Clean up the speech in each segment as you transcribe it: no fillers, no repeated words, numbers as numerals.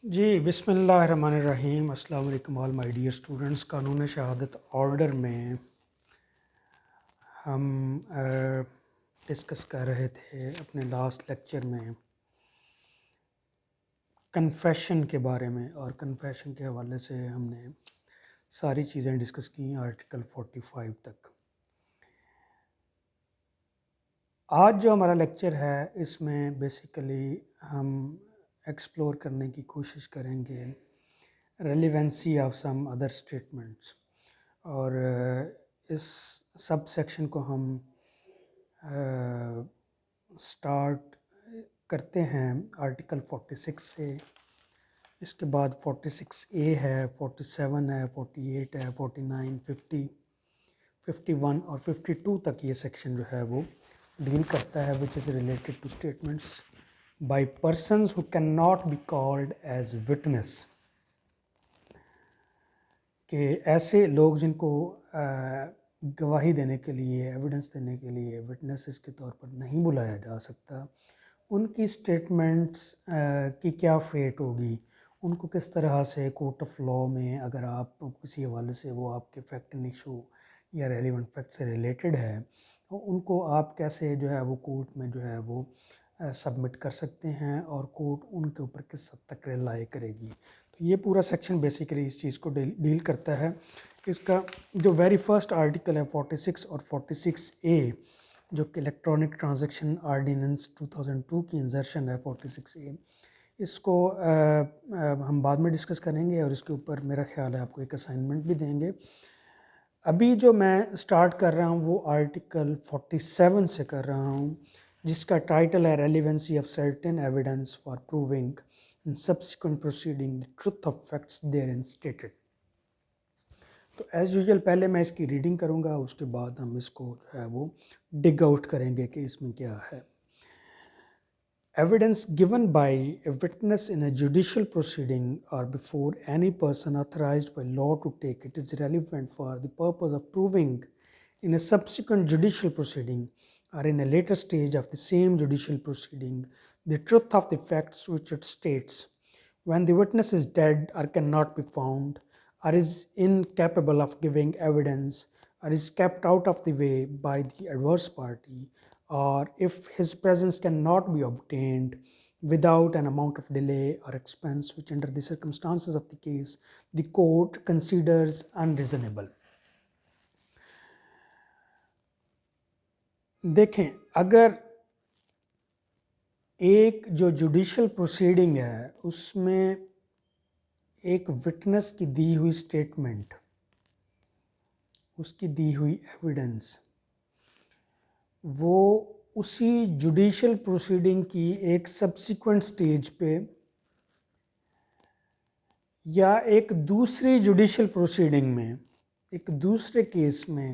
جی بسم اللہ الرحمن الرحیم۔ السلام علیکم آل مائی ڈیئر اسٹوڈنٹس۔ قانون شہادت آرڈر میں ہم ڈسکس کر رہے تھے اپنے لاسٹ لیکچر میں کنفیشن کے بارے میں، اور کنفیشن کے حوالے سے ہم نے ساری چیزیں ڈسکس کی آرٹیکل 45 تک۔ آج جو ہمارا لیکچر ہے اس میں بیسیکلی ہم ایکسپلور کرنے کی کوشش کریں گے relevancy of some other statements, اور اس سب سیکشن کو ہم سٹارٹ کرتے ہیں آرٹیکل 46 سے۔ اس کے بعد 46A ہے، 47 ہے، 48 ہے، 49، 50، 51 اور 52 تک یہ سیکشن جو ہے وہ ڈیل کرتا ہے which is related to statements by persons who cannot be called as witness، کہ ایسے لوگ جن کو گواہی دینے کے لیے، ایویڈنس دینے کے لیے وٹنسز کے طور پر نہیں بلایا جا سکتا، ان کی سٹیٹمنٹس کی کیا فیٹ ہوگی، ان کو کس طرح سے کورٹ آف لاء میں اگر آپ کسی حوالے سے وہ آپ کے فیکٹ اینڈ ایشو یا ریلیونٹ فیکٹ سے ریلیٹڈ ہے، ان کو آپ کیسے جو ہے وہ کورٹ میں جو ہے وہ سبمٹ کر سکتے ہیں، اور کورٹ ان کے اوپر کس حد تک ریلائی کرے گی۔ تو یہ پورا سیکشن بیسیکلی اس چیز کو ڈیل کرتا ہے۔ اس کا جو ویری فرسٹ آرٹیکل ہے 46 اور 46A، جو کہ الیکٹرانک ٹرانزیکشن آرڈیننس 2002 کی انزرشن ہے 46A، اس کو ہم بعد میں ڈسکس کریں گے، اور اس کے اوپر میرا خیال ہے آپ کو ایک اسائنمنٹ بھی دیں گے۔ ابھی جو میں سٹارٹ کر رہا ہوں وہ آرٹیکل 47 سے کر رہا ہوں، جس کا ٹائٹل ہے relevancy of certain evidence for proving in subsequent proceeding the truth of facts therein stated. تو ایز یوزول پہلے میں اس کی ریڈنگ کروں گا، اس کے بعد ہم اس کو جو ہے وہ ڈگ آؤٹ کریں گے کہ اس میں کیا ہے۔ Evidence given by a witness in a judicial proceeding or before any person authorized by law to take it is relevant for the purpose of proving in a subsequent judicial proceeding or in a later stage of the same judicial proceeding the truth of the facts which it states. When the witness is dead or cannot be found, or is incapable of giving evidence, or is kept out of the way by the adverse party, or if his presence cannot be obtained without an amount of delay or expense which under the circumstances of the case the court considers unreasonable۔ دیکھیں، اگر ایک جو judicial proceeding ہے اس میں ایک witness کی دی ہوئی statement, اس کی دی ہوئی ایویڈنس، وہ اسی جوڈیشل پروسیڈنگ کی ایک سبسیکوینٹ سٹیج پہ یا ایک دوسری جوڈیشل پروسیڈنگ میں، ایک دوسرے کیس میں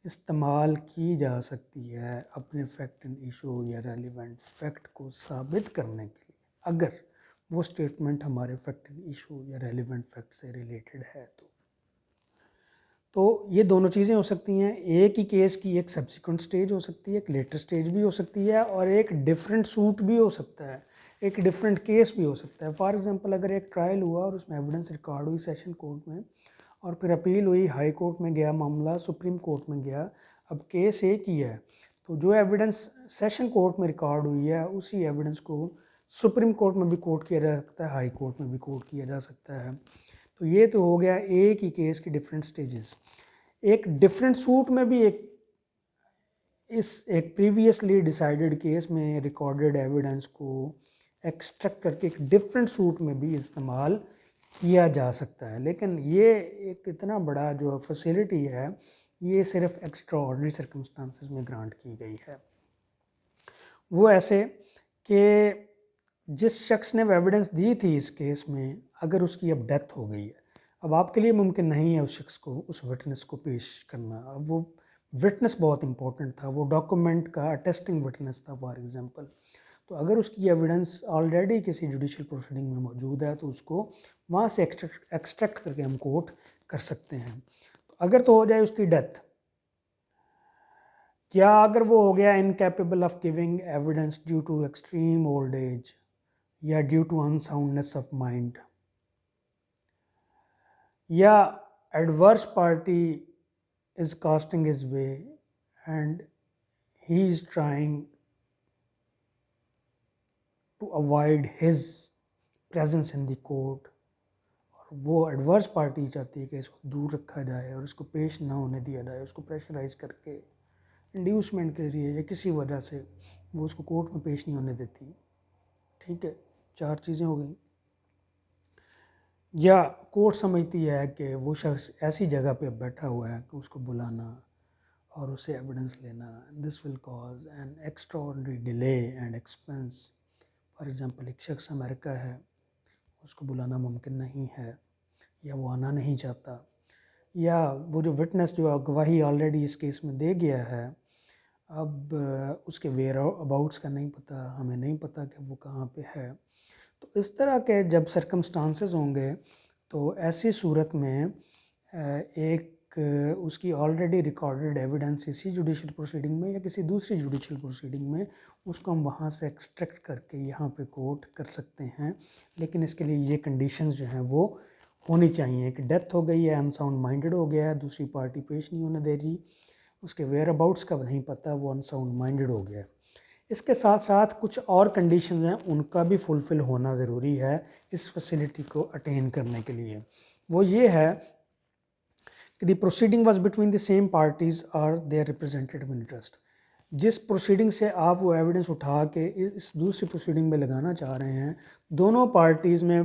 استعمال کی جا سکتی ہے اپنے فیکٹ اینڈ ایشو یا ریلیونٹ فیکٹ کو ثابت کرنے کے لیے، اگر وہ سٹیٹمنٹ ہمارے فیکٹ اینڈ ایشو یا ریلیونٹ فیکٹ سے ریلیٹڈ ہے۔ تو یہ دونوں چیزیں ہو سکتی ہیں، ایک ہی کیس کی ایک سبسیکوینٹ سٹیج ہو سکتی ہے، ایک لیٹر سٹیج بھی ہو سکتی ہے، اور ایک ڈیفرنٹ سوٹ بھی ہو سکتا ہے، ایک ڈیفرنٹ کیس بھی ہو سکتا ہے۔ فار ایگزامپل اگر ایک ٹرائل ہوا اور اس میں ایویڈنس ریکارڈ ہوئی سیشن کورٹ میں، اور پھر اپیل ہوئی، ہائی کورٹ میں گیا معاملہ، سپریم کورٹ میں گیا، اب کیس ایک ہی ہے، تو جو ایویڈنس سیشن کورٹ میں ریکارڈ ہوئی ہے اسی ایویڈنس کو سپریم کورٹ میں بھی کوٹ کیا جا سکتا ہے، ہائی کورٹ میں بھی کوٹ کیا جا سکتا ہے۔ تو یہ تو ہو گیا ایک ہی کیس کی ڈیفرنٹ سٹیجز۔ ایک ڈیفرنٹ سوٹ میں بھی ایک پریویسلی ڈیسائیڈڈ کیس میں ریکارڈڈ ایویڈنس کو ایکسٹریکٹ کر کے ایک ڈیفرنٹ سوٹ میں بھی استعمال کیا جا سکتا ہے، لیکن یہ ایک اتنا بڑا جو فیسیلٹی ہے یہ صرف ایکسٹرا آرڈنری سرکمسٹانسز میں گرانٹ کی گئی ہے۔ وہ ایسے کہ جس شخص نے ایویڈنس دی تھی اس کیس میں، اگر اس کی اب ڈیتھ ہو گئی ہے، اب آپ کے لیے ممکن نہیں ہے اس شخص کو، اس وٹنس کو پیش کرنا۔ اب وہ وٹنس بہت امپورٹنٹ تھا، وہ ڈاکومنٹ کا اٹیسٹنگ وٹنس تھا فار ایگزامپل، تو اگر اس کی ایویڈنس آلریڈی کسی جوڈیشل پروسیڈنگ میں موجود ہے تو اس کو وہاں سے ایکسٹریکٹ کر کے ہم کوٹ کر سکتے ہیں۔ تو اگر تو ہو جائے اس کی ڈیتھ، یا اگر وہ ہو گیا incapable of giving evidence due to extreme old age, یا due to unsoundness of mind, یا adverse party is casting his way and he is trying to avoid his presence in the court, اور وہ adverse party چاہتی ہے کہ اس کو دور رکھا جائے اور اس کو پیش نہ ہونے دیا جائے، اس کو پریشرائز کر کے انڈیوسمنٹ کے ذریعے یا کسی وجہ سے وہ اس کو کورٹ میں پیش نہیں ہونے دیتی. ٹھیک ہے، 4 چیزیں ہو گئیں. یا کورٹ سمجھتی ہے کہ وہ شخص ایسی جگہ پہ بیٹھا ہوا ہے کہ اس کو بلانا اور اسے ایویڈنس لینا this will cause an extraordinary delay and expense. For example ایک شخص امریکہ ہے، اس کو بلانا ممکن نہیں ہے یا وہ آنا نہیں چاہتا، یا وہ جو وٹنس جو گواہی آلریڈی اس کیس میں دے گیا ہے، اب اس کے ویئر اباؤٹس کا نہیں پتہ، ہمیں نہیں پتہ کہ وہ کہاں پہ ہے. تو اس طرح کے جب سرکمسٹانسز ہوں گے تو ایسی صورت میں ایک اس کی آلریڈی ریکارڈڈ ایویڈنس اسی جوڈیشل پروسیڈنگ میں یا کسی دوسری جوڈیشل پروسیڈنگ میں اس کو ہم وہاں سے ایکسٹریکٹ کر کے یہاں پہ کوٹ کر سکتے ہیں. لیکن اس کے لیے یہ کنڈیشنز جو ہیں وہ ہونی چاہیے کہ ڈیتھ ہو گئی ہے، انساؤنڈ مائنڈڈ ہو گیا ہے، دوسری پارٹی پیش نہیں ہونے دے رہی، اس کے ویئر اباؤٹس کا نہیں پتہ، وہ انساؤنڈ مائنڈڈ ہو گیا ہے. اس کے ساتھ ساتھ کچھ اور کنڈیشنز ہیں، ان کا بھی فلفل ہونا ضروری ہے اس فیسلٹی کو اٹین کرنے کے لیے. وہ یہ ہے کہ the proceeding was between the same parties اور دیئر ریپرزینٹیو انٹرسٹ. جس پروسیڈنگ سے آپ وہ ایویڈنس اٹھا کے اس دوسری پروسیڈنگ میں لگانا چاہ رہے ہیں، دونوں پارٹیز میں،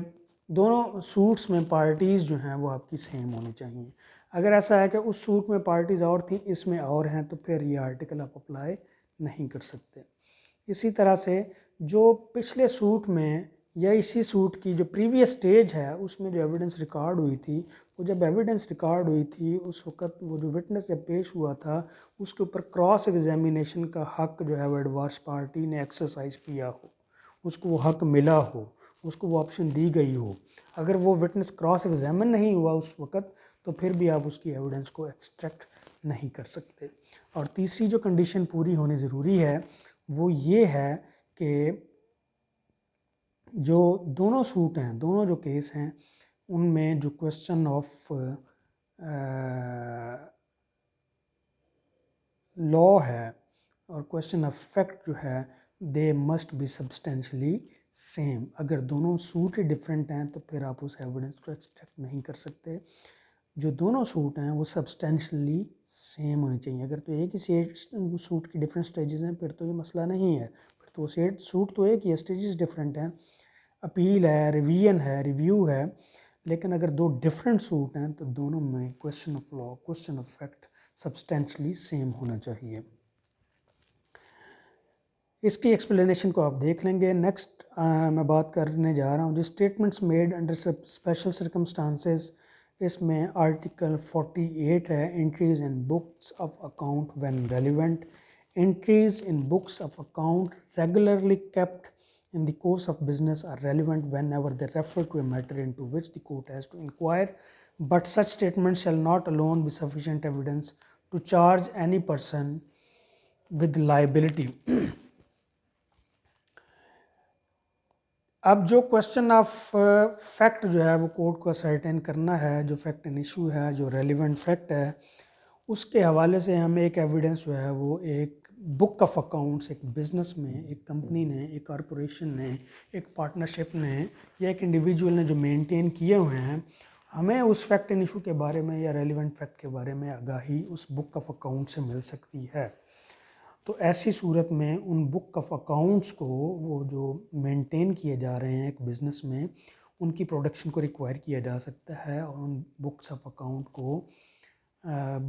دونوں سوٹس میں پارٹیز جو ہیں وہ آپ کی سیم ہونی چاہیے. اگر ایسا ہے کہ اس سوٹ میں پارٹیز اور تھیں، اس میں اور ہیں، تو پھر یہ آرٹیکل آپ اپلائی نہیں کر سکتے. اسی طرح سے جو پچھلے سوٹ میں یا اسی سوٹ کی جو پریویس سٹیج ہے اس میں جو ایویڈنس ریکارڈ ہوئی تھی، وہ جب ایویڈنس ریکارڈ ہوئی تھی اس وقت وہ جو وٹنس جب پیش ہوا تھا اس کے اوپر کراس ایگزامینیشن کا حق جو ہے وہ ایڈورس پارٹی نے ایکسرسائز کیا ہو، اس کو وہ حق ملا ہو، اس کو وہ آپشن دی گئی ہو. اگر وہ وٹنس کراس ایگزامن نہیں ہوا اس وقت تو پھر بھی آپ اس کی ایویڈنس کو ایکسٹریکٹ نہیں کر سکتے. اور تیسری جو کنڈیشن پوری ہونی ضروری ہے وہ یہ ہے کہ جو دونوں سوٹ ہیں، دونوں جو کیس ہیں، ان میں جو کوسچن آف لا ہے اور کوسچن آف فیکٹ جو ہے they must be substantially same. اگر دونوں سوٹ ہی ڈفرینٹ ہیں تو پھر آپ اس ایویڈنس کو ایکسٹریکٹ نہیں کر سکتے. جو دونوں سوٹ ہیں وہ سبسٹینشلی سیم ہونے چاہیے. اگر تو ایک ہی سوٹ کی ڈفرینٹ سٹیجز ہیں پھر تو یہ مسئلہ نہیں ہے، پھر تو سوٹ تو ایک ہی ہے، سٹیجز ڈفرینٹ ہیں، اپیل ہے، ریویژن ہے، ریویو ہے. لیکن اگر دو ڈفرینٹ سوٹ ہیں تو دونوں میں question of law, question of fact substantially same ہونا چاہیے. اس کی ایکسپلینیشن کو آپ دیکھ لیں گے. نیکسٹ میں بات کرنے جا رہا ہوں جو statements made under special circumstances. اس میں آرٹیکل 48 ہے، entries in books of account when relevant. Entries in books of account regularly kept in the course of business are relevant whenever they refer to a matter into which the court has to inquire, but such statements shall not alone be sufficient evidence to charge any person with liability. اب جو question of fact جو ہے وہ court کو ascertain کرنا ہے، جو fact in issue ہے، جو ریلیونٹ فیکٹ ہے، اس کے حوالے سے ہمیں ایک ایویڈنس جو ہے وہ ایک بک آف اکاؤنٹس، ایک بزنس میں، ایک کمپنی نے، ایک کارپوریشن نے، ایک پارٹنرشپ نے یا ایک انڈیویجول نے جو مینٹین کیے ہوئے ہیں، ہمیں اس فیکٹ ان ایشو کے بارے میں یا ریلیونٹ فیکٹ کے بارے میں آگاہی اس بک آف اکاؤنٹ سے مل سکتی ہے. تو ایسی صورت میں ان بک آف اکاؤنٹس کو، وہ جو مینٹین کیے جا رہے ہیں ایک بزنس میں، ان کی پروڈکشن کو ریکوائر کیا جا سکتا ہے، اور ان بکس آف اکاؤنٹ کو،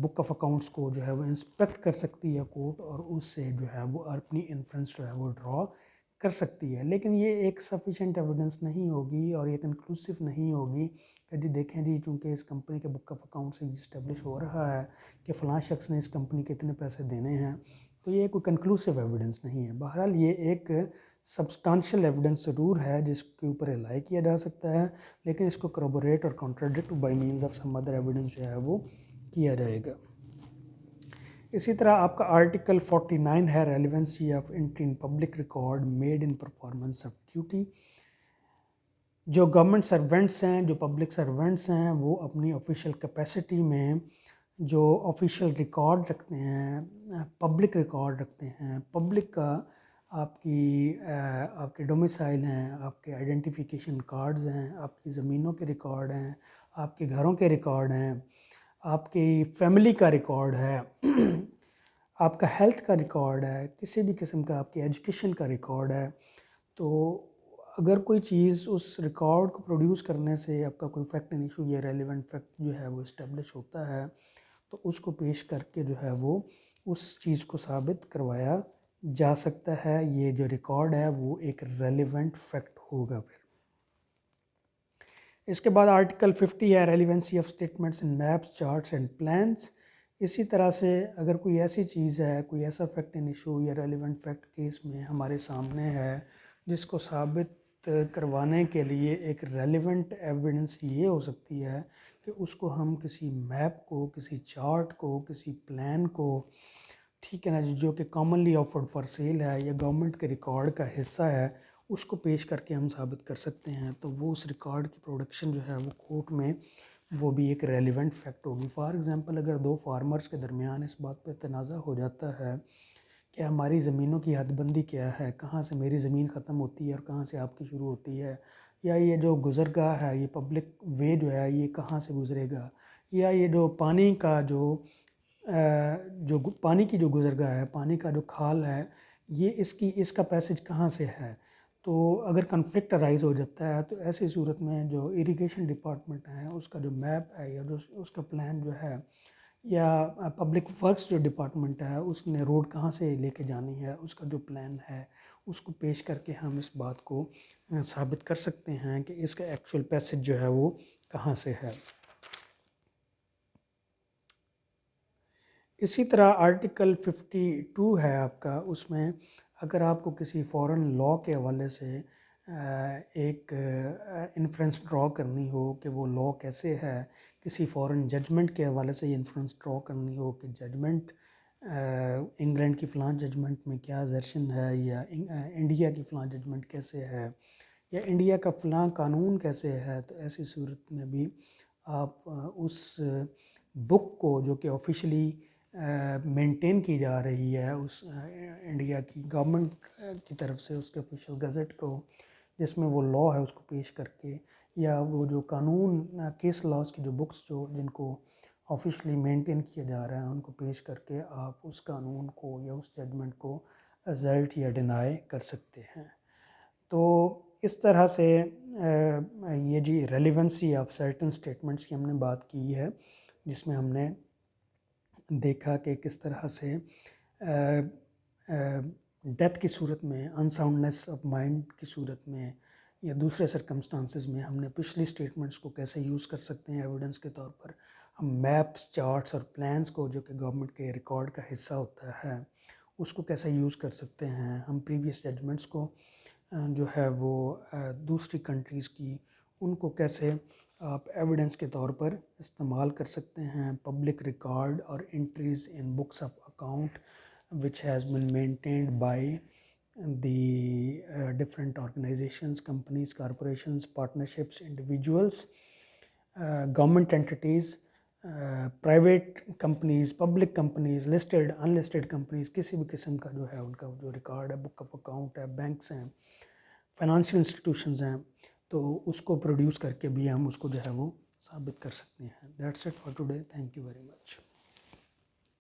بک آف اکاؤنٹس کو جو ہے وہ انسپیکٹ کر سکتی ہے کورٹ، اور اس سے جو ہے وہ اپنی انفرنس جو ہے وہ ڈرا کر سکتی ہے. لیکن یہ ایک سفیشینٹ ایویڈنس نہیں ہوگی اور یہ کنکلوسیو نہیں ہوگی کہ جی دیکھیں جی چونکہ اس کمپنی کے بک آف اکاؤنٹ سے اسٹیبلش ہو رہا ہے کہ فلاں شخص نے اس کمپنی کے اتنے پیسے دینے ہیں، تو یہ کوئی کنکلوسیو ایویڈنس نہیں ہے. بہرحال یہ ایک سبسٹانشیل ایویڈنس ضرور ہے جس کے اوپر الائی کیا جا سکتا ہے، لیکن اس کو کروبوریٹ اور contradict by means of some other evidence جو ہے وہ کیا جائے گا. اسی طرح آپ کا آرٹیکل 49 ہے، relevancy of entry in public record made in performance of duty. جو گورنمنٹ سرونٹس ہیں، جو پبلک سرونٹس ہیں، وہ اپنی آفیشیل کیپیسٹی میں جو آفیشیل ریکارڈ رکھتے ہیں، پبلک ریکارڈ رکھتے ہیں، پبلک کا آپ کے ڈومیسائل ہیں، آپ کے آئیڈینٹیفیکیشن کارڈز ہیں، آپ کی زمینوں کے ریکارڈ ہیں، آپ کے گھروں کے ریکارڈ ہیں، آپ کی فیملی کا ریکارڈ ہے، آپ کا ہیلتھ کا ریکارڈ ہے، کسی بھی قسم کا آپ کی ایجوکیشن کا ریکارڈ ہے، تو اگر کوئی چیز اس ریکارڈ کو پروڈیوس کرنے سے آپ کا کوئی فیکٹ اینڈ ایشو یا ریلیونٹ فیکٹ جو ہے وہ اسٹیبلش ہوتا ہے، تو اس کو پیش کر کے جو ہے وہ اس چیز کو ثابت کروایا جا سکتا ہے. یہ جو ریکارڈ ہے وہ ایک ریلیونٹ فیکٹ ہوگا. پھر اس کے بعد آرٹیکل 50 ہے relevancy of statements in maps, charts and plans. اسی طرح سے اگر کوئی ایسی چیز ہے، کوئی ایسا فیکٹ اینڈ ایشو یا ریلیونٹ فیکٹ کیس میں ہمارے سامنے ہے جس کو ثابت کروانے کے لیے ایک ریلیونٹ ایویڈنس یہ ہو سکتی ہے کہ اس کو ہم کسی میپ کو، کسی چارٹ کو، کسی پلان کو، ٹھیک ہے نا جی، جو کہ کامنلی آفرڈ فار سیل ہے یا گورنمنٹ کے ریکارڈ کا حصہ ہے، اس کو پیش کر کے ہم ثابت کر سکتے ہیں. تو وہ اس ریکارڈ کی پروڈکشن جو ہے وہ کورٹ میں وہ بھی ایک ریلیونٹ فیکٹ ہوگی. فار ایگزامپل اگر دو فارمرز کے درمیان اس بات پہ تنازع ہو جاتا ہے کہ ہماری زمینوں کی حد بندی کیا ہے، کہاں سے میری زمین ختم ہوتی ہے اور کہاں سے آپ کی شروع ہوتی ہے، یا یہ جو گزرگاہ ہے، یہ پبلک وے جو ہے یہ کہاں سے گزرے گا، یا یہ جو پانی کا جو پانی کی جو گزرگاہ ہے، پانی کا جو کھال ہے، یہ اس کا پیسج کہاں سے ہے. تو اگر کنفلکٹ ارائز ہو جاتا ہے تو ایسی صورت میں جو اریگیشن ڈپارٹمنٹ ہے اس کا جو میپ ہے یا جو اس کا پلان جو ہے، یا پبلک ورکس جو ڈپارٹمنٹ ہے اس نے روڈ کہاں سے لے کے جانی ہے، اس کا جو پلان ہے اس کو پیش کر کے ہم اس بات کو ثابت کر سکتے ہیں کہ اس کا ایکچوئل پیسج جو ہے وہ کہاں سے ہے. اسی طرح آرٹیکل 52 ہے آپ کا، اس میں اگر آپ کو کسی فورن لاء کے حوالے سے ایک انفرنس ڈرا کرنی ہو کہ وہ لاء کیسے ہے، کسی فورن ججمنٹ کے حوالے سے یہ انفرنس ڈرا کرنی ہو کہ ججمنٹ انگلینڈ کی فلاں ججمنٹ میں کیا ازرشن ہے، یا انڈیا کی فلاں ججمنٹ کیسے ہے، یا انڈیا کا فلاں قانون کیسے ہے، تو ایسی صورت میں بھی آپ اس بک کو جو کہ آفیشلی مینٹین کی جا رہی ہے اس انڈیا کی گورنمنٹ کی طرف سے، اس کے آفیشیل گزٹ کو جس میں وہ لاء ہے اس کو پیش کر کے، یا وہ جو قانون کیس لاز کی جو بکس جن کو آفیشلی مینٹین کیا جا رہا ہے ان کو پیش کر کے آپ اس قانون کو یا اس ججمنٹ کو ازلٹ یا ڈینائی کر سکتے ہیں. تو اس طرح سے یہ جی ریلیونسی آف سرٹن اسٹیٹمنٹس کی ہم نے بات کی ہے، جس میں ہم نے دیکھا کہ کس طرح سے ڈیتھ کی صورت میں، انساؤنڈنیس آف مائنڈ کی صورت میں، یا دوسرے سرکمسٹانسز میں ہم نے پچھلی سٹیٹمنٹس کو کیسے یوز کر سکتے ہیں ایویڈنس کے طور پر. ہم میپس، چارٹس اور پلانس کو جو کہ گورنمنٹ کے ریکارڈ کا حصہ ہوتا ہے اس کو کیسے یوز کر سکتے ہیں. ہم پریویس ججمنٹس کو جو ہے وہ دوسری کنٹریز کی، ان کو کیسے آپ ایویڈنس کے طور پر استعمال کر سکتے ہیں. پبلک ریکارڈ اور entries in books of account which has been maintained by the different organizations, companies, corporations, partnerships, individuals, government entities, private companies, public companies, listed, unlisted companies. کسی بھی قسم کا جو ہے ان کا جو ریکارڈ ہے، بک آف اکاؤنٹ ہے، بینکس ہیں، فائنانشیل انسٹیٹیوشنز ہیں، تو اس کو پروڈیوس کر کے بھی ہم اس کو جو ہے وہ ثابت کر سکتے ہیں. That's it for today. Thank you very much.